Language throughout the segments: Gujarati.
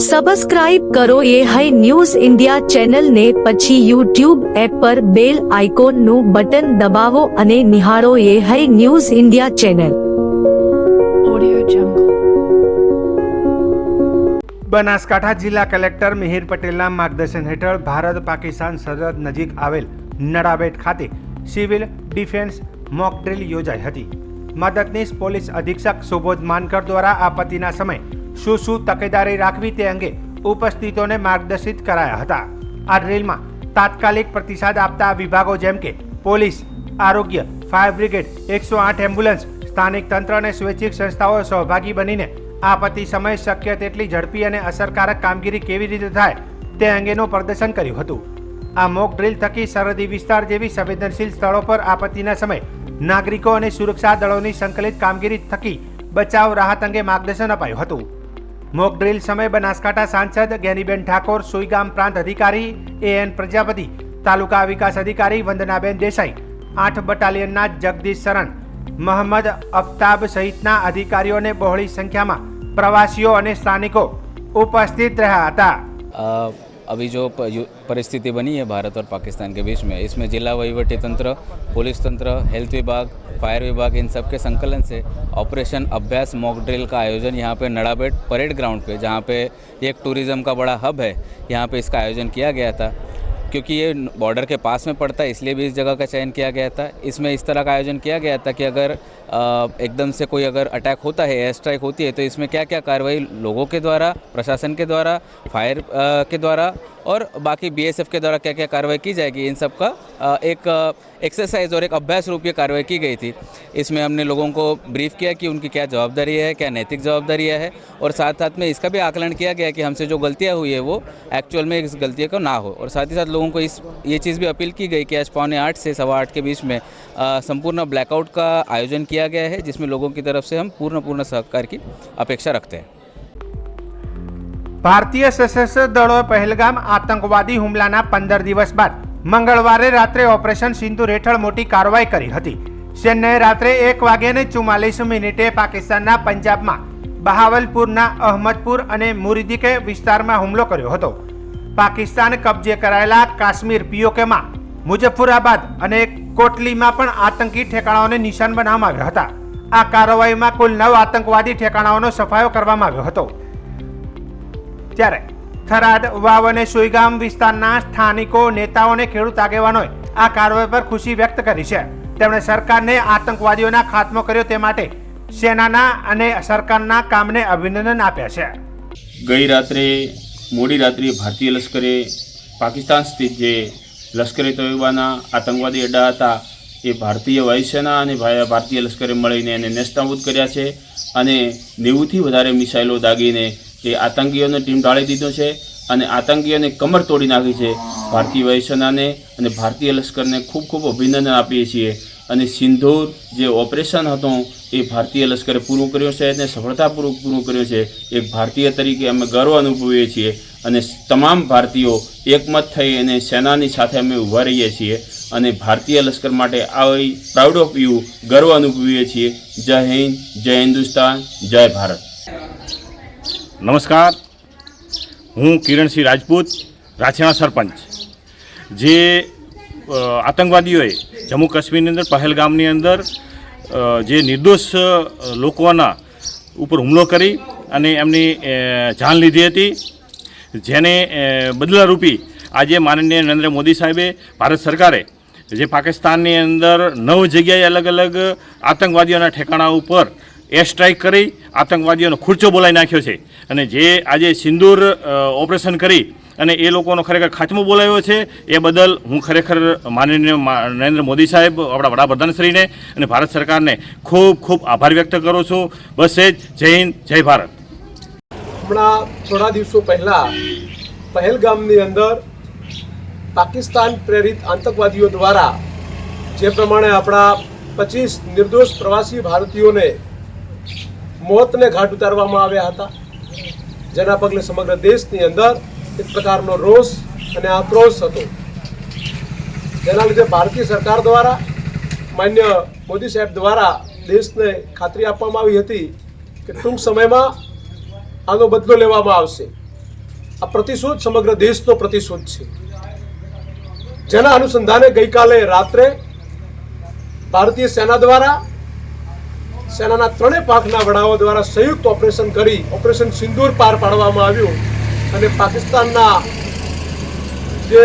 સબસ્ક્રાઇબ કરો એ હાઈ ન્યૂઝ ઇન્ડિયા ચેનલને, પછી યુટ્યુબ એપ પર બેલ આઇકોનનું બટન દબાવો અને નિહાળો એ high news India channel. Banaskantha જિલ્લા કલેક્ટર મિહિર પટેલના માર્ગદર્શન હેઠળ ભારત પાકિસ્તાન સરહદ નજીક આવેલ નડાબેટ ખાતે સિવિલ ડિફેન્સ મોક ડ્રીલ યોજાઈ હતી. મદદનીશ પોલીસ અધિક્ષક સુબોધ માનકર દ્વારા આપત્તિના સમયે શું તકેદારી રાખવી તે અંગે ઉપસ્થિતોને માર્ગદર્શિત કરાયા હતા. આ ડ્રીલમાં તાત્કાલિક પ્રતિસાદ આપતા વિભાગો જેમ કે પોલીસ, આરોગ્ય, ફાયર બ્રિગેડ, 108 એમ્બ્યુલન્સ, સ્થાનિક તંત્ર અને સ્વૈચ્છિક સંસ્થાઓ સહભાગી બનીને આપત્તિ સમયે શક્ય તેટલી ઝડપી અને અસરકારક કામગીરી કેવી રીતે થાય તે અંગેનું પ્રદર્શન કર્યું હતું. આ મોક ડ્રીલ થકી સરહદી વિસ્તાર જેવી સંવેદનશીલ સ્થળો પર આપત્તિના સમયે નાગરિકો અને સુરક્ષા દળોની સંકલિત કામગીરી થકી બચાવ રાહત અંગે માર્ગદર્શન અપાયું હતું. મોક ડ્રીલ સમયે બનાસકાંઠા સાંસદ જ્ઞાનીબેન ઠાકોર, સુઈગામ પ્રાંત અધિકારી AN પ્રજાપતિ, તાલુકા વિકાસ અધિકારી વંદનાબેન દેસાઈ, 8 બટાલિયનના જગદીશ શરણ, મોહમ્મદ અફતાબ સહિતના અધિકારીઓને બહોળી સંખ્યામાં प्रवासियों और स्थानिकों उपस्थित रहा था. अभी जो परिस्थिति बनी है भारत और पाकिस्तान के बीच में, इसमें जिला वहीवटी तंत्र, पुलिस तंत्र, हेल्थ विभाग, फायर विभाग, इन सब के संकलन से ऑपरेशन अभ्यास मॉक ड्रिल का आयोजन यहाँ पे नड़ाबेट परेड ग्राउंड पे, जहाँ पे एक टूरिज़्म का बड़ा हब है, यहाँ पे इसका आयोजन किया गया था. क्योंकि ये बॉर्डर के पास में पड़ता है इसलिए भी इस जगह का चयन किया गया था. इसमें इस तरह का आयोजन किया गया था कि अगर एकदम से कोई अगर अटैक होता है, एयर स्ट्राइक होती है, तो इसमें क्या क्या कार्रवाई लोगों के द्वारा, प्रशासन के द्वारा, फायर के द्वारा और बाकी BSF के द्वारा क्या क्या कार्रवाई की जाएगी, इन सब का एक एक्सरसाइज और एक अभ्यास रूप ये कार्रवाई की गई थी. इसमें हमने लोगों को ब्रीफ किया कि उनकी क्या जवाबदारी है, क्या नैतिक जवाबदारियाँ है, और साथ साथ में इसका भी आकलन किया गया कि हमसे जो गलतियाँ हुई है वो एक्चुअल में इस गलती को ना हो. और साथ ही साथ लोगों को ये चीज़ भी अपील की गई कि आज 7:45 से 8:15 के बीच में संपूर्ण ब्लैकआउट का आयोजन किया गया है, जिसमें लोगों की तरफ से हम पूर्ण सहकार की अपेक्षा रखते हैं. भारतीय सशस्त्र दलों पहलगाम आतंकवादी हुमलाना 15 दिवस बाद मंगलवारे रात्रे ऑपरेशन सिंदूर हेठळ मोटी कारवाई करी हती. सेनाए रात्रे 1:44 पाकिस्तानना पंजाबमां बहावलपुरना अहमदपुर अने मुरीदिके विस्तारमां हुमलो कर्यो हतो. पाकिस्तान कब्जे करायेला काश्मीर POKमां मुजफ्फराबाद अने कोटलीमां पण आतंकी ठेकाणाओने निशान बनाववामां આવ્યા હતા. આ કાર્યવાહીમાં કુલ 9 આતંકવાદી ઠેકાણાઓનો સફાયો કરવામાં આવ્યો હતો. ત્યારે થરાદ, વાવ અને સુઈગામ વિસ્તારના સ્થાનિકો, નેતાઓ અને ખેડૂત આગેવાનોએ આ કાર્યવાહી પર ખુશી વ્યક્ત કરી છે. તેમણે સરકારને આતંકવાદીઓના ખાત્મો કર્યો તે માટે સેનાના અને સરકારના કામને અભિનંદન આપ્યા છે. ગઈ રાત્રે મોડી રાત્રે ભારતીય લશ્કરે પાકિસ્તાન સ્થિત જે લશ્કરે તોયબાના આતંકવાદી અડ્ડા હતા એ ભારતીય વાયુસેના અને ભારતીય લશ્કરે મળીને એને નેસ્તનાબૂદ કર્યા છે અને 90થી વધારે મિસાઇલો દાગીને એ આતંકીઓને ટીમ ઢાળી દીધો છે અને આતંકીઓને કમર તોડી નાખી છે. ભારતીય વાયુસેનાને અને ભારતીય લશ્કરને ખૂબ ખૂબ અભિનંદન આપીએ છીએ. અને સિંદૂર જે ઓપરેશન હતું એ ભારતીય લશ્કરે પૂરું કર્યું છે અને સફળતાપૂર્વક પૂરું કર્યું છે. એક ભારતીય તરીકે અમે ગર્વ અનુભવીએ છીએ અને તમામ ભારતીયો એકમત થઈ અને સેનાની સાથે અમે ઊભા રહીએ છીએ અને ભારતીય લશ્કર માટે આવી પ્રાઉડ ઓફ યુ ગર્વ અનુભવીએ છીએ. જય હિન્દ, જય હિન્દુસ્તાન, જય ભારત. નમસ્કાર, હું કિરણસિંહ રાજપૂત, રાછેણા સરપંચ. જે આતંકવાદીઓએ જમ્મુ કાશ્મીરની અંદર પહેલગામની અંદર જે નિર્દોષ લોકોના ઉપર હુમલો કરી અને એમની જાન લીધી હતી, જેને બદલારૂપી આજે માનનીય નરેન્દ્ર મોદી સાહેબે, ભારત સરકારે જે પાકિસ્તાનની અંદર 9 જગ્યાએ અલગ અલગ આતંકવાદીઓના ઠેકાણા ઉપર એર સ્ટ્રાઇક કરી આતંકવાદીઓનો ખુરચો બોલાવી નાખ્યો છે. અને જે આજે સિંદૂર ઓપરેશન કરી અને એ લોકોનો ખરેખર ખાત્મો બોલાવ્યો છે, એ બદલ હું ખરેખર માનનીય નરેન્દ્ર મોદી સાહેબ, આપણા વડાપ્રધાનશ્રીને અને ભારત સરકારને ખૂબ ખૂબ આભાર વ્યક્ત કરું છું. બસ એ જ. જય હિન્દ, જય ભારત. હમણાં થોડા દિવસો પહેલાં પહેલગામની અંદર પાકિસ્તાન પ્રેરિત આતંકવાદીઓ દ્વારા જે પ્રમાણે આપણા 25 નિર્દોષ પ્રવાસી ભારતીયોને મોતને ઘાટ ઉતારવામાં આવ્યા હતા, જેના પગલે સમગ્ર દેશની અંદર એક પ્રકારનો રોષ અને આક્રોશ હતો. જેના લીધે ભારતીય સરકાર દ્વારા, માન્ય મોદી સાહેબ દ્વારા દેશને ખાતરી આપવામાં આવી હતી કે ટૂંક સમયમાં આનો બદલો લેવામાં આવશે આ પ્રતિશોધ સમગ્ર દેશનો પ્રતિશોધ છે, જેના અનુસંધાને ગઈકાલે રાત્રે ભારતીય સેના દ્વારા સેનાના ત્રણેય પાંખના વડાઓ દ્વારા સંયુક્ત ઓપરેશન કરી ઓપરેશન સિંદૂર પાર પાડવામાં આવ્યું અને પાકિસ્તાનના જે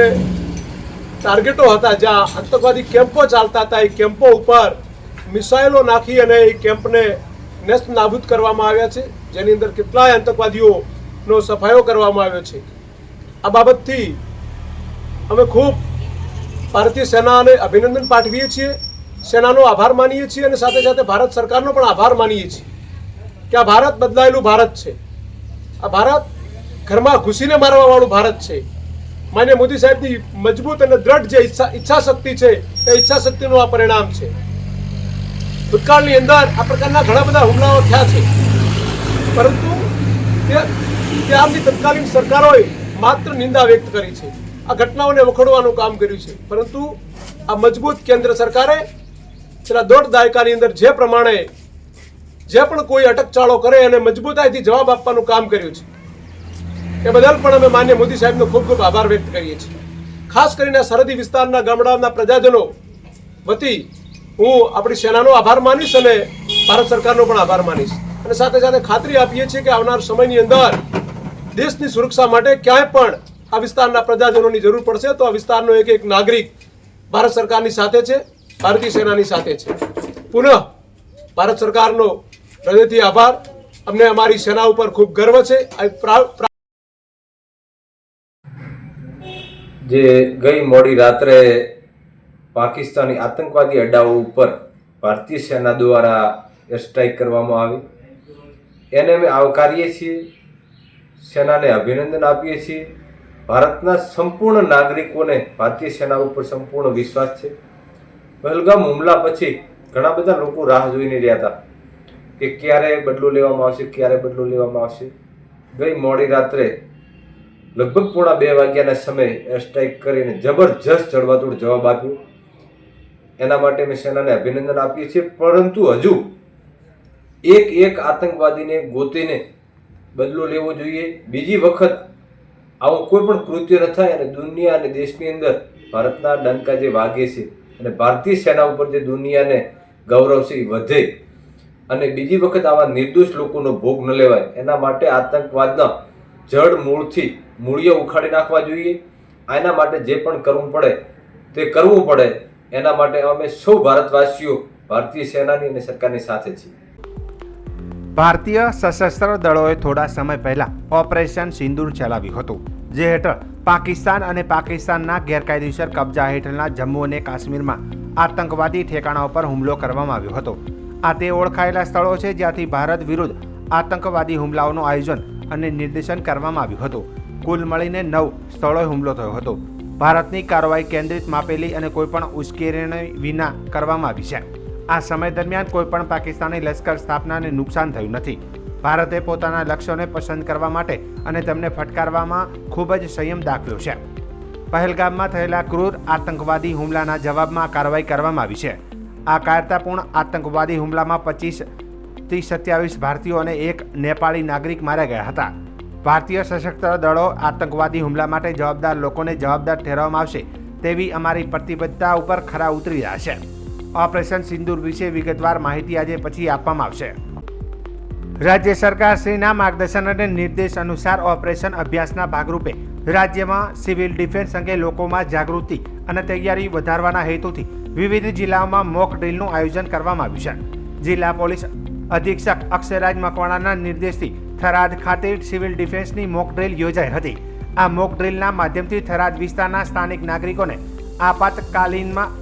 ટાર્ગેટો હતા, જ્યાં આતંકવાદી કેમ્પો ચાલતા હતા, એ કેમ્પો ઉપર મિસાઇલો નાખી અને એ કેમ્પને નેસ્ત નાબૂદ કરવામાં આવ્યા છે, જેની અંદર કેટલાય આતંકવાદીઓનો સફાયો કરવામાં આવ્યો છે. આ બાબતથી અમે ખૂબ ભારતીય સેનાને અભિનંદન પાઠવીએ છીએ, સેનાનો આભાર માનીએ છીએ અને સાથે સાથે ભારત સરકારનો પણ આભાર માનીએ છીએ કે આ ભારત બદલાયેલું ભારત છે. આ ભારત ઘરમાં ઘૂસીને મારવાવાળું ભારત છે. માન્ય મોદી સાહેબની મજબૂત અને દ્રઢ જે ઈચ્છા શક્તિ છે, એ ઈચ્છા શક્તિનું આ પરિણામ છે. ભૂતકાળની અંદર આ પ્રકારના ઘણા બધા હુમલાઓ થયા છે, પરંતુ ત્યારની તત્કાલીન સરકારોએ માત્ર નિંદા વ્યક્ત કરી છે, આ ઘટનાઓને વખોડવાનું કામ કર્યું છે. પરંતુ આ મજબૂત કેન્દ્ર સરકારે છેલ્લા 1.5 દાયકાની અંદર જે પ્રમાણે જે પણ કોઈ અટકચાળો કરે અને મજબૂતાઈથી જવાબ આપવાનું કામ કર્યું છે, એ બદલ પણ અમે માન્ય મોદી સાહેબનો ખૂબ ખૂબ આભાર વ્યક્ત કરીએ છીએ. ખાસ કરીને સરહદી વિસ્તારના ગામડાના પ્રજાજનો વતી હું આપણી સેનાનો આભાર માનીશ અને ભારત સરકારનો પણ આભાર માનીશ અને સાથે સાથે ખાતરી આપીએ છીએ કે આવનાર સમયની અંદર દેશની સુરક્ષા માટે ક્યાંય પણ આ વિસ્તારના પ્રજાજનોની જરૂર પડશે તો આ વિસ્તારનો એક એક નાગરિક ભારત સરકારની સાથે છે, ભારતીય સેનાની સાથે છે. પુનઃ ભારત સરકારનો હૃદયથી આભાર. અમને અમારી સેના ઉપર ખૂબ ગર્વ છે. જે ગઈ મોડી રાત્રે પાકિસ્તાની આતંકવાદી અड्डाઓ ઉપર ભારતીય સેના દ્વારા એર સ્ટ્રાઇક કરવામાં આવી, એને અમે આવકારીએ છીએ, સેનાને અભિનંદન આપીએ છીએ. ભારતના સંપૂર્ણ નાગરિકોને ભારતીય સેના ઉપર સંપૂર્ણ વિશ્વાસ છે. પહેલગામ હુમલા પછી ઘણા બધા લોકો રાહ જોઈને રહ્યા હતા કે ક્યારે બદલો લેવામાં આવશે, ક્યારે બદલો લેવામાં આવશે. ગઈ મોડી રાત્રે લગભગ 1:30 વાગ્યાના સમયે એર સ્ટ્રાઇક કરીને જબરજસ્ત જડબાતોડ જવાબ આપ્યો. એના માટે અમે સેનાને અભિનંદન આપીએ છીએ. પરંતુ હજુ એક આતંકવાદીને ગોતીને બદલો લેવો જોઈએ. બીજી વખત આવું કોઈ પણ કૃત્ય ન થાય અને દુનિયા અને દેશની અંદર ભારતના ડંકા જે વાગે છે અને ભારતીય સેના ઉપર જે દુનિયાને ગૌરવ છે એ વધે અને બીજી વખત આવા નિર્દોષ લોકોનો ભોગ ન લેવાય, એના માટે આતંકવાદના જડ મૂળથી મૂળિયા ઉખાડી નાખવા જોઈએ. આના માટે જે પણ કરવું પડે તે કરવું પડે. એના માટે અમે સૌ ભારતવાસીઓ ભારતીય સેનાની અને સરકારની સાથે છીએ. ભારતીય સશસ્ત્ર દળોએ થોડા સમય પહેલા ઓપરેશન સિંદૂર ચલાવ્યું હતું, જે હેઠળ પાકિસ્તાન અને પાકિસ્તાનના ગેરકાયદેસર કબજા હેઠળના જમ્મુ અને કાશ્મીરમાં આતંકવાદી ઠેકાણાઓ પર હુમલો કરવામાં આવ્યો હતો. આ તે ઓળખાયેલા સ્થળો છે જ્યાંથી ભારત વિરુદ્ધ આતંકવાદી હુમલાઓનું આયોજન અને નિર્દેશન કરવામાં આવ્યું હતું. કુલ મળીને 9 સ્થળોએ હુમલો થયો હતો. ભારતની કાર્યવાહી કેન્દ્રિત, માપેલી અને કોઈપણ ઉશ્કેરણી વિના કરવામાં આવી છે. આ સમય દરમિયાન કોઈપણ પાકિસ્તાની લશ્કર સ્થાપનાને નુકસાન થયું નથી. ભારતે પોતાના લક્ષ્યોને પસંદ કરવા માટે અને તેમને ફટકારવામાં ખૂબ જ સંયમ દાખવ્યો છે. પહેલગામમાં થયેલા ક્રૂર આતંકવાદી હુમલાના જવાબમાં કાર્યવાહી કરવામાં આવી છે. આ કાયરતાપૂર્ણ આતંકવાદી હુમલામાં 25થી 27 ભારતીયો અને 1 નેપાળી નાગરિક માર્યા ગયા હતા. ભારતીય સશસ્ત્ર દળો આતંકવાદી હુમલા માટે જવાબદાર લોકોને જવાબદાર ઠેરવવામાં આવશે તેવી અમારી પ્રતિબદ્ધતા ઉપર ખરા ઉતરી રહ્યા છે. ઓપરેશન સિંદૂર વિશે વિગતવાર માહિતી આજે પછી આપવામાં આવશે. રાજ્ય સરકારશ્રીના માર્ગદર્શન અને નિર્દેશ અનુસાર ઓપરેશન અભ્યાસના ભાગરૂપે રાજ્યમાં સિવિલ ડિફેન્સ અંગે લોકોમાં જાગૃતિ અને તૈયારી વધારવાના હેતુથી વિવિધ જિલ્લાઓમાં મોક ડ્રીલનું આયોજન કરવામાં આવ્યું છે. જિલ્લા પોલીસ અધિક્ષક અક્ષયરાજ મકવાણાના નિર્દેશથી થરાદ ખાતે સિવિલ ડિફેન્સની મોક ડ્રીલ યોજાઈ હતી. આ મોક ડ્રીલના માધ્યમથી થરાદ વિસ્તારના સ્થાનિક નાગરિકોને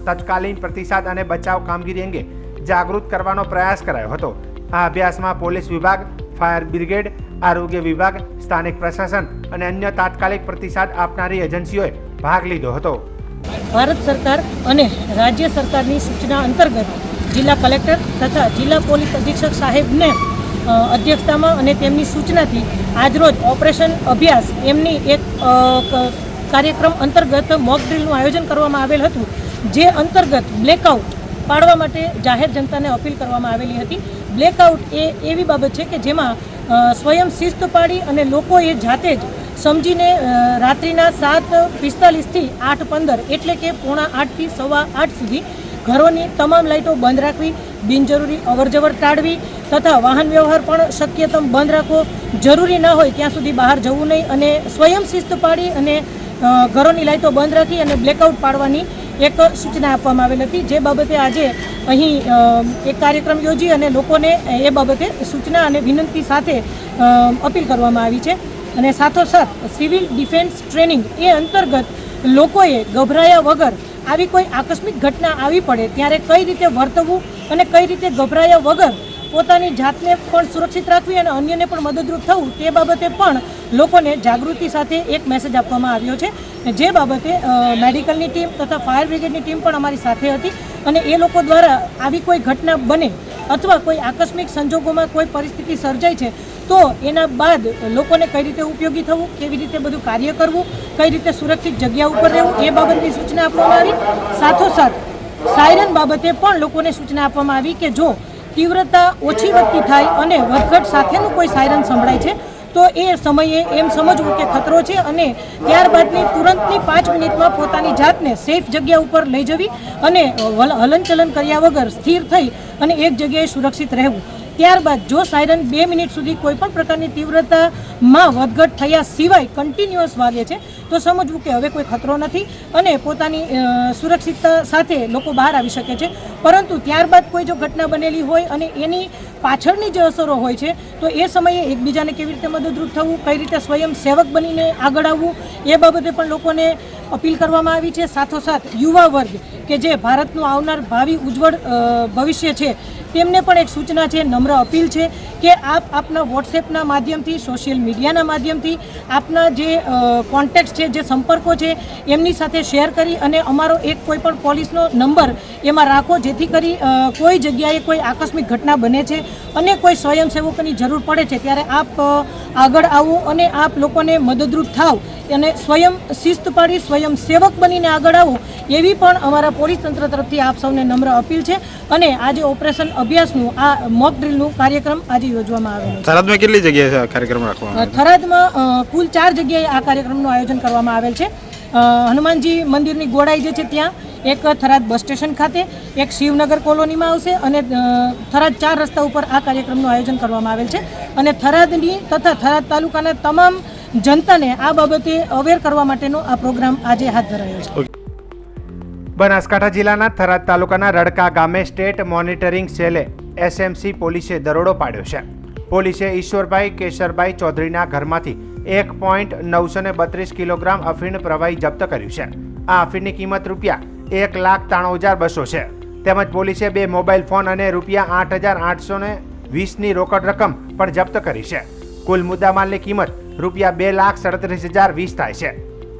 તત્કાલીન પ્રતિસાદ અને બચાવ કામગીરી અંગે જાગૃત કરવાનો પ્રયાસ કરાયો હતો. આ અભ્યાસમાં પોલીસ વિભાગ, ફાયર બ્રિગેડ, આરોગ્ય વિભાગ, સ્થાનિક પ્રશાસન અને અન્ય તાત્કાલિક પ્રતિસાદ આપનારી એજન્સીઓએ ભાગ લીધો હતો. ભારત સરકાર અને રાજ્ય સરકારની સૂચના અંતર્ગત જિલ્લા કલેક્ટર તથા જિલ્લા પોલીસ અધિક્ષક સાહેબને અધ્યક્ષતામાં અને તેમની સૂચનાથી આજરોજ ઓપરેશન અભ્યાસ એમની એક કાર્યક્રમ અંતર્ગત મોક ડ્રીલનું આયોજન કરવામાં આવેલ હતું, જે અંતર્ગત બ્લેકઆઉટ પાડવા માટે જાહેર જનતાને અપીલ કરવામાં આવેલી હતી. બ્લેકઆઉટ એ એવી બાબત છે કે જેમાં સ્વયં શિસ્ત પાડી અને લોકોએ જાતે જ સમજીને રાત્રિના 7:45થી 8:15 એટલે કે 7:45થી 8:15 સુધી ઘરોની તમામ લાઇટો બંધ રાખવી, બિનજરૂરી અવરજવર ટાળવી તથા વાહન વ્યવહાર પણ શક્યતમ બંધ રાખવો, જરૂરી ન હોય ત્યાં સુધી બહાર જવું નહીં અને સ્વયં શિસ્ત પાડી અને ઘરોની લાઇટો બંધ રાખી અને બ્લેકઆઉટ પાડવાની એક સૂચના આપવામાં આવેલ હતી, જે બાબતે આજે અહીં એક કાર્યક્રમ યોજી અને લોકોને એ બાબતે સૂચના અને વિનંતી સાથે અપીલ કરવામાં આવી છે. અને સાથોસાથ સિવિલ ડિફેન્સ ટ્રેનિંગ એ અંતર્ગત લોકોએ ગભરાયા વગર આવી કોઈ આકસ્મિક ઘટના આવી પડે ત્યારે કઈ રીતે વર્તવું અને કઈ રીતે ગભરાયા વગર પોતાની જાતને પણ સુરક્ષિત રાખવી અને અન્યને પણ મદદરૂપ થવું તે બાબતે પણ લોકોને જાગૃતિ સાથે એક મેસેજ આપવામાં આવ્યો છે, જે બાબતે મેડિકલની ટીમ તથા ફાયર બ્રિગેડની ટીમ પણ અમારી સાથે હતી અને એ લોકો દ્વારા આવી કોઈ ઘટના બને અથવા કોઈ આકસ્મિક સંજોગોમાં કોઈ પરિસ્થિતિ સર્જાય છે તો એના બાદ લોકોને કઈ રીતે ઉપયોગી થવું, કેવી રીતે બધું કાર્ય કરવું, કઈ રીતે સુરક્ષિત જગ્યા ઉપર રહેવું એ બાબતની સૂચના આપવામાં આવી. સાથોસાથ સાયરન બાબતે પણ લોકોને સૂચના આપવામાં આવી કે જો તીવ્રતા ઓછી વધતી થાય અને વધઘટ સાથેનું કોઈ સાયરન સંભળાય છે તો એ સમયે એમ સમજવું કે ખતરો છે અને ત્યારબાદની તુરંતની 5 મિનિટમાં પોતાની જાતને સેફ જગ્યા ઉપર લઈ જવી અને હલનચલન કર્યા વગર સ્થિર થઈ અને એક જગ્યાએ સુરક્ષિત રહેવું. ત્યારબાદ જો સાયરન 2 મિનિટ સુધી કોઈ પણ પ્રકારની તીવ્રતામાં વધઘટ થયા સિવાય કન્ટિન્યુઅસ વાગે છે તો સમજવું કે હવે કોઈ ખતરો નથી અને પોતાની સુરક્ષિતતા સાથે લોકો બહાર આવી શકે છે. પરંતુ ત્યારબાદ કોઈ જો ઘટના બનેલી હોય અને એની પાછળની જે અસરો હોય છે તો એ સમયે એકબીજાને કેવી રીતે મદદરૂપ થવું, કઈ રીતે સ્વયં સેવક બનીને આગળ આવવું એ બાબતે પણ લોકોને અપીલ કરવામાં આવી છે. સાથોસાથ યુવા વર્ગ કે જે ભારતનું આવનાર ભાવિ ઉજ્જવળ ભવિષ્ય છે તેમને પણ એક સૂચના છે, નમ્ર અપીલ છે કે આપ આપના વોટ્સએપના માધ્યમથી, સોશિયલ મીડિયાના માધ્યમથી આપના જે કોન્ટેક્ટ છે, જે સંપર્કો છે એમની સાથે શેર કરી અને અમારો એક કોઈ પણ પોલીસનો નંબર એમાં રાખો, જેથી કરી કોઈ જગ્યાએ કોઈ આકસ્મિક ઘટના બને છે અને કોઈ સ્વયંસેવકોની જરૂર પડે છે ત્યારે આપ આગળ આવો અને આપ લોકોને મદદરૂપ થાવ અને સ્વયં શિસ્ત પાડી સ્વયં સેવક બનીને આગળ આવો એવી પણ અમારા પોલીસ તંત્ર તરફથી આપ સૌને નમ્ર અપીલ છે. અને આજે ઓપરેશન અભ્યાસનું આ મોક ડ્રીલનું કાર્યક્રમ આજે યોજવામાં આવેલો છે. થરાદમાં કેટલી જગ્યાએ કાર્યક્રમ રાખવામાં થરાદમાં કુલ 4 જગ્યાએ આ કાર્યક્રમનું આયોજન કરવામાં આવેલ છે. હનુમાનજી મંદિરની ગોળાઈ જે છે ત્યાં, એક થરાદ બસ સ્ટેશન ખાતે, એક શિવનગર કોલોનીમાં આવશે અને થરાદ 4 રસ્તા ઉપર આ કાર્યક્રમનું આયોજન કરવામાં આવેલ છે. અને થરાદની તથા થરાદ તાલુકાના તમામ જનતાને આ બાબતે અવેર કરવા માટેનો આ પ્રોગ્રામ આજે હાથ ધરાયો છે. બનાસકાંઠા જિલ્લાના થરાદ તાલુકાના રડકા ગામે સ્ટેટ મોનિટરિંગ સેલે એસએમસી પોલીસે દરોડો પાડ્યો છે. પોલીસે ઈશ્વરભાઈ કેશરભાઈ ચૌધરીના ઘરમાંથી 1.932 કિલોગ્રામ અફીણ પ્રવાહી જપ્ત કર્યું છે. આ અફીણની કિંમત ₹1,93,200 છે. તેમજ પોલીસે 2 મોબાઈલ ફોન અને ₹8,820ની રોકડ રકમ પણ જપ્ત કરી છે. કુલ મુદ્દામાલની કિંમત ₹2,37,020 થાય છે.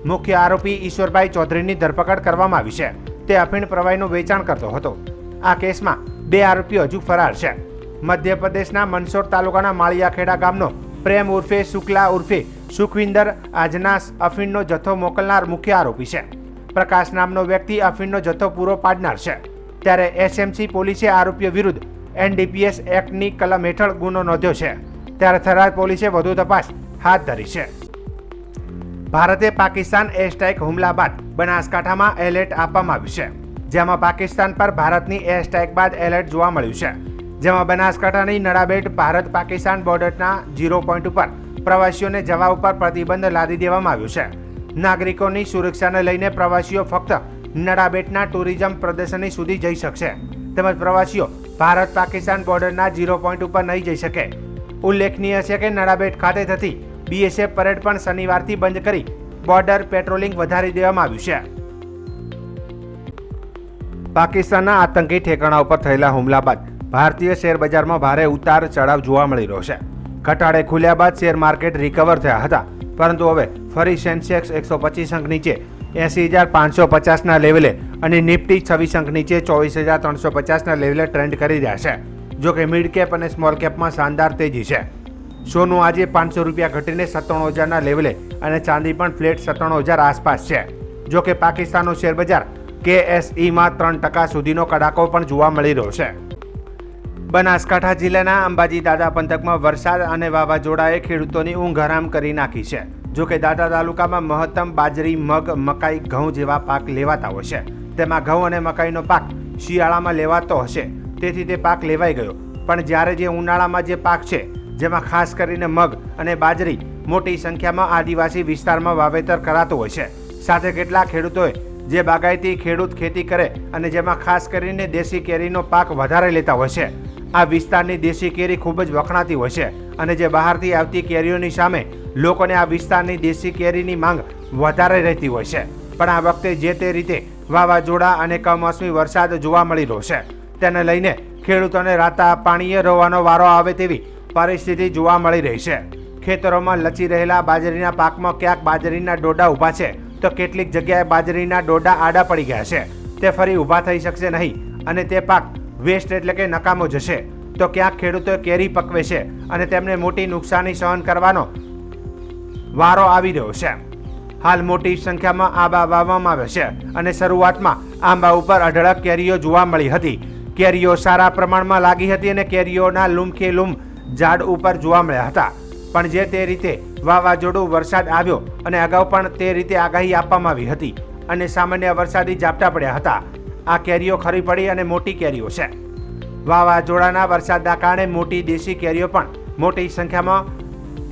મુખ્ય આરોપી ઈશ્વરભાઈ ચૌધરીની ધરપકડ કરવામાં આવી છે. તે અફીણ પ્રવાહીનું વેચાણ કરતો હતો. આ કેસમાં 2 આરોપીઓ હજુ ફરાર છે. મધ્યપ્રદેશના મંદસૌર તાલુકાના માળિયાખેડા ગામનો પ્રેમ ઉર્ફે શુક્લા ઉર્ફે સુખવિંદર આજના અફીણનો જથ્થો મોકલનાર મુખ્ય આરોપી છે. પ્રકાશ નામનો વ્યક્તિ અફીણનો જથ્થો પૂરો પાડનાર છે. ત્યારે એસએમસી પોલીસે આરોપીઓ વિરુદ્ધ એનડીપીએસ એક્ટની કલમ હેઠળ ગુનો નોંધ્યો છે. ત્યારે થરાદ પોલીસે વધુ તપાસ હાથ ધરી છે. ભારતે પાકિસ્તાન એર સ્ટ્રાઇક હુમલા બાદ બનાસકાંઠામાં એલર્ટ આપવામાં આવ્યું છે. જેમાં પાકિસ્તાન પર ભારતની એર સ્ટ્રાઇક બાદ એલર્ટ જોવા મળ્યું છે. જેમાં બનાસકાંઠાની નડાબેટ ભારત પાકિસ્તાન બોર્ડરના 0 પોઈન્ટ ઉપર પ્રવાસીઓને જવા ઉપર પ્રતિબંધ લાદી દેવામાં આવ્યો છે. નાગરિકોની સુરક્ષાને લઈને પ્રવાસીઓ ફક્ત નડાબેટના ટુરિઝમ પ્રદર્શની સુધી જઈ શકશે. તેમજ પ્રવાસીઓ ભારત પાકિસ્તાન બોર્ડરના 0 પોઈન્ટ ઉપર નહીં જઈ શકે. ઉલ્લેખનીય છે કે નડાબેટ ખાતે થતી બીએસએફ પરેડ પણ શનિવારથી બંધ કરી બોર્ડર પેટ્રોલિંગ વધારી દેવામાં આવ્યું છે. પાકિસ્તાનના આતંકી ઠેકાણા ઉપર થયેલા હુમલા બાદ ભારતીય શેર બજારમાં ભારે ઉતાર ચઢાવ જોવા મળી રહ્યો છે. ઘટાડે ખુલ્યા બાદ શેર માર્કેટ રિકવર થયા હતા, પરંતુ હવે ફરી સેન્સેક્સ 125 અંક નીચે 80,550ના લેવલે અને નિફ્ટી 26 અંક નીચે 24,350ના લેવલે ટ્રેન્ડ કરી રહ્યા છે. જોકે મિડ કેપ અને સ્મોલ કેપમાં શાનદાર તેજી છે. સોનું આજે ₹500 ઘટીને 97,000ના લેવલે અને ચાંદી પણ ફ્લેટ 97,000 આસપાસ છે. જોકે પાકિસ્તાનનું શેર બજાર KSEમાં 3% સુધીનો કડાકો પણ જોવા મળી રહ્યો છે. બનાસકાંઠા જિલ્લાના અંબાજી દાદા પંથકમાં વરસાદ અને વાવાઝોડાએ ખેડૂતોની ઊંઘ હરામ કરી નાખી છે. જો કે દાંતા તાલુકામાં મહત્તમ બાજરી, મગ, મકાઈ, ઘઉં જેવા પાક લેવાતા હોય છે. તેમાં ઘઉં અને મકાઈનો પાક શિયાળામાં લેવાતો હશે, તેથી તે પાક લેવાઈ ગયો. પણ જ્યારે જે ઉનાળામાં જે પાક છે, જેમાં ખાસ કરીને મગ અને બાજરી મોટી સંખ્યામાં આદિવાસી વિસ્તારમાં વાવેતર કરાતું હોય છે. સાથે કેટલાક ખેડૂતોએ જે બાગાયતી ખેડૂત ખેતી કરે અને જેમાં ખાસ કરીને દેશી કેરીનો પાક વધારે લેતા હોય છે. આ વિસ્તારની દેશી કેરી ખૂબ જ વખણાતી હોય છે અને જે બહારથી આવતી કેરીઓની સામે લોકોને આ વિસ્તારની દેશી કેરીની માંગ વધારે રહેતી હોય છે. પણ આ વખતે જે તે રીતે વાવાઝોડા અને કમોસમી વરસાદ જોવા મળી રહ્યો છે, તેને લઈને ખેડૂતોને રાતા પાણીએ રોવાનો વારો આવે તેવી પરિસ્થિતિ જોવા મળી રહી છે. ખેતરોમાં લચી રહેલા બાજરીના પાકમાં ક્યાંક બાજરીના ડોડા ઊભા છે, તો કેટલીક જગ્યાએ બાજરીના ડોડા આડા પડી ગયા છે. તે ફરી ઊભા થઈ શકશે નહીં અને તે પાક વેસ્ટ એટલે કે નકામો જશે. તો ક્યાંક ખેડૂતો કેરી પકવે છે અને તેમને મોટી નુકસાની સહન કરવાનો વારો આવી રહ્યો છે. હાલ મોટી સંખ્યામાં આંબા વાવવામાં આવે છે અને શરૂઆતમાં આંબા ઉપર અઢળક કેરીઓ જોવા મળી હતી. કેરીઓ સારા પ્રમાણમાં લાગી હતી અને કેરીઓના લૂમખે લૂમ ઝાડ ઉપર જોવા મળ્યા હતા. પણ જે તે રીતે વાવાઝોડું વરસાદ આવ્યો અને અગાઉ પણ તે રીતે આગાહી આપવામાં આવી હતી અને સામાન્ય વરસાદી ઝાપટા પડ્યા હતા. આ કેરીઓ ખરી પડી અને મોટી કેરીઓ છે. વાવાઝોડાના વરસાદના કારણે મોટી દેશી કેરીઓ પણ મોટી સંખ્યામાં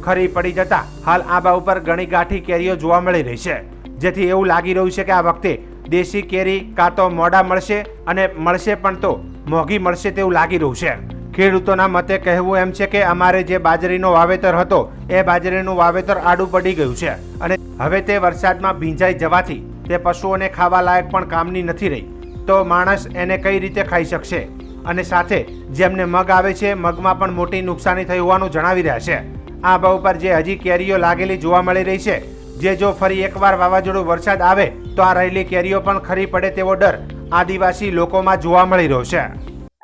ખરી પડી જતા હાલ આંબા ઉપર ઘણી ગાંઠી કેરીઓ જોવા મળી રહી છે. જેથી એવું લાગી રહ્યું છે કે આ વખતે દેશી કેરી કાં તો મોડા મળશે અને મળશે પણ તો મોંઘી મળશે તેવું લાગી રહ્યું છે. ખેડૂતોના મતે કહેવું એમ છે કે અમારે જે બાજરીનો વાવેતર હતો એ બાજરીનું વાવેતર આડું પડી ગયું છે અને હવે તે વરસાદમાં ભીંજાઈ જવાથી તે પશુઓને ખાવા લાયક પણ કામની નથી રહી. તો માણસ એને કઈ રીતે ખાઈ શકશે? અને સાથે જેમને મગ આવે છે, મગમાં પણ મોટી નુકસાની થઈ હોવાનું જણાવી રહ્યા છે. આ ભાવ પર જે હજી કેરીઓ લાગેલી જોવા મળી રહી છે, જે જો ફરી એકવાર વાવાઝોડું વરસાદ આવે તો આ રહેલી કેરીઓ પણ ખરી પડે તેવો ડર આદિવાસી લોકોમાં જોવા મળી રહ્યો છે.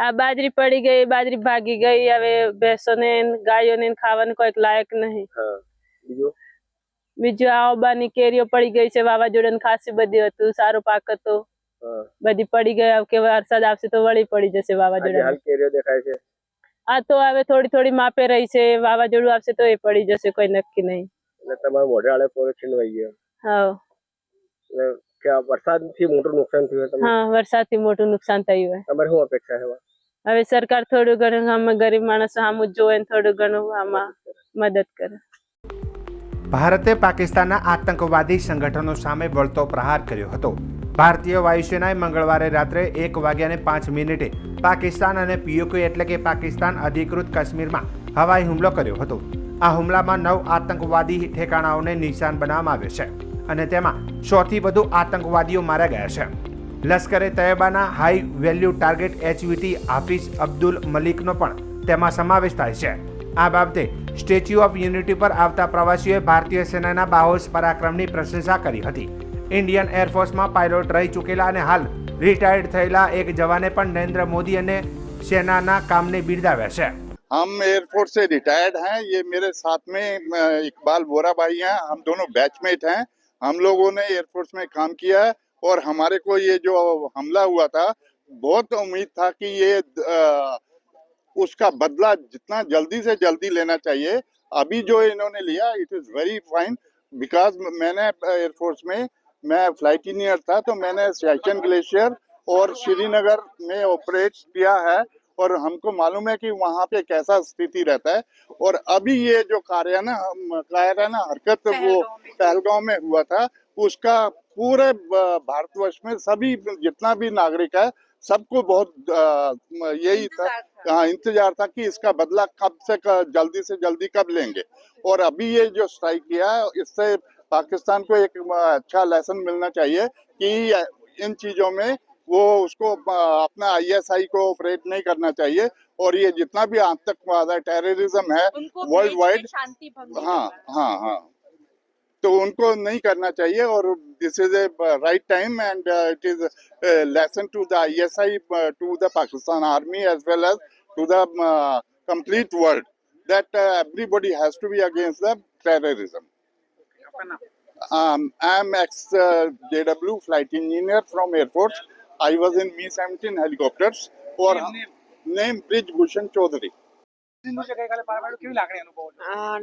આ બાજરી પડી ગઈ, બાજરી ભાગી ગઈ, હવે ભેંસોને ગાયોને ખાવાનું કોઈક લાયક નહીં. બીજું આ ઓબાની કેરીઓ પડી ગઈ છે, વાવાઝોડાની ખાસી બધી હતું, સારો પાક હતો, બધી પડી ગઈ. હવે કે વરસાદ આવશે તો વળી પડી જશે વાવાઝોડા. કેરીઓ દેખાય છે. આ તો હવે થોડી થોડી માપે રહી છે, વાવાઝોડું આવશે તો એ પડી જશે, કોઈ નક્કી નહીં. એટલે તમારા મોઢાળે પૂરો છીનવાઈ ગયો. હા, કે વરસાદથી મોટું નુકસાન થયું તમને? હા, વરસાદથી મોટું નુકસાન થયું હોય. તમારે શું અપેક્ષા છે? હવે સરકાર થોડું ઘણું આમાં ગરીબ માણસો આમ જોવે ને થોડું ઘણું આમાં મદદ કરે. ભારતે પાકિસ્તાનના આતંકવાદી સંગઠનો સામે વળતો પ્રહાર કર્યો હતો. ભારતીય વાયુસેનાએ મંગળવારે રાત્રે 1:05 પાકિસ્તાન અને POK એટલે કે પાકિસ્તાન અધિકૃત કાશ્મીરમાં હવાઈ હુમલો કર્યો હતો. આ હુમલામાં 9 આતંકવાદી ઠેકાણાઓને નિશાન બનાવવામાં આવ્યા છે અને તેમાં 100થી વધુ આતંકવાદીઓ માર્યા ગયા છે. લશ્કરે તૈયબાના high value target HVT Hafiz Abdul મલિકનો પણ તેમાં સમાવેશ થાય છે. આ બાબતે સ્ટેચ્યુ ઓફ યુનિટી પર આવતા પ્રવાસીઓએ ભારતીય સેનાના બાહોશ પરાક્રમની પ્રશંસા કરી હતી. ઇન્ડિયન એરફોર્સમાં પાયલોટ રહી ચૂકેલા અને હાલ રિટાયર્ડ થયેલા એક જવાને પણ નરેન્દ્ર મોદી અને સેનાના કામને બિરદાવ્યા છે. हम एयरफोर्स से रिटायर्ड हैं. ये मेरे साथ में इकबाल बोरा भाई हैं. हम दोनों बैचमेट हैं. हम लोगों ने एयरफोर्स में काम किया है और हमारे को ये जो हमला हुआ था बहुत उम्मीद था कि ये उसका बदला जितना जल्दी से जल्दी लेना चाहिए. अभी जो इन्होंने लिया it is very fine because मैंने एयरफोर्स में मैं फ्लाइट इंजीनियर था तो मैंने सियाचिन ग्लेशियर और श्रीनगर में ऑपरेट किया है और हमको मालूम है कि वहाँ पे कैसा स्थिति रहता है. और अभी ये जो कायराना हरकत वो पहलगांव में हुआ था उसका पूरे भारतवर्ष में सभी जितना भी नागरिक है सबको बहुत यही था इंतजार था कि इसका बदला कब से जल्दी से जल्दी कब लेंगे. और अभी ये जो स्ट्राइक किया है इससे पाकिस्तान को एक अच्छा लेसन मिलना चाहिए कि इन चीजों में वो उसको अपना ISI को ऑपरेट नहीं करना चाहिए और ये जितना भी आतंकवाद है, टेररिज्म है वर्ल्ड वाइड, हाँ तो उनको नहीं करना चाहिए. और this is a right time and it is lesson to the ISI, to the Pakistan army as well as to the complete world that everybody has to be against the terrorism. I am ex-JW flight engineer from Air Force. I was in Mi-17 helicopters. और name Brijbhushan Chaudhary.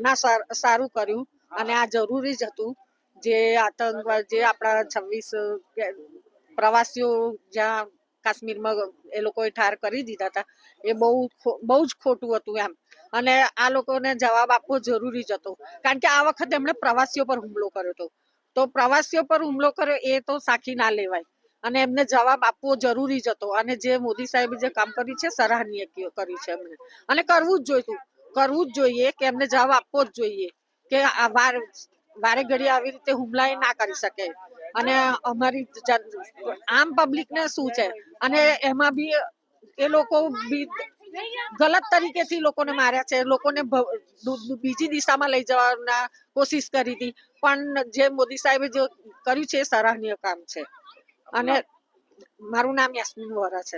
ના સારું કર્યું અને આ જરૂરી જ હતું. જે આતંકવાદ જે આપણા 26 પ્રવાસીઓ જ્યાં કાશ્મીરમાં એ લોકોએ ઠાર કરી દીધા હતા એ બહુ જ ખોટું હતું એમ. અને આ લોકોને જવાબ આપવો જરૂરી જ હતો, કારણ કે આ વખતે એમણે પ્રવાસીઓ પર હુમલો કર્યો હતો. તો પ્રવાસીઓ પર હુમલો કર્યો એ તો સાખી ના લેવાય અને એમને જવાબ આપવો જરૂરી જ હતો. અને જે મોદી સાહેબે જે કામ કર્યું છે સરાહનીય કર્યું છે એમને, અને કરવું જ જોઈએ કે એમને જવાબ આપવો જ જોઈએ કે આ વારે ઘડી આવી રીતે હુમલા એ ના કરી શકે. અને અમારી આમ પબ્લિકને શું છે, અને એમાં બી એ લોકો બી ગલત તરીકેથી લોકોને માર્યા છે, લોકોને બીજી દિશામાં લઈ જવાના કોશિશ કરી હતી. પણ જે મોદી સાહેબે જે કર્યું છે એ સરાહનીય કામ છે. અને મારું નામ યાસ્મીન વોરા છે.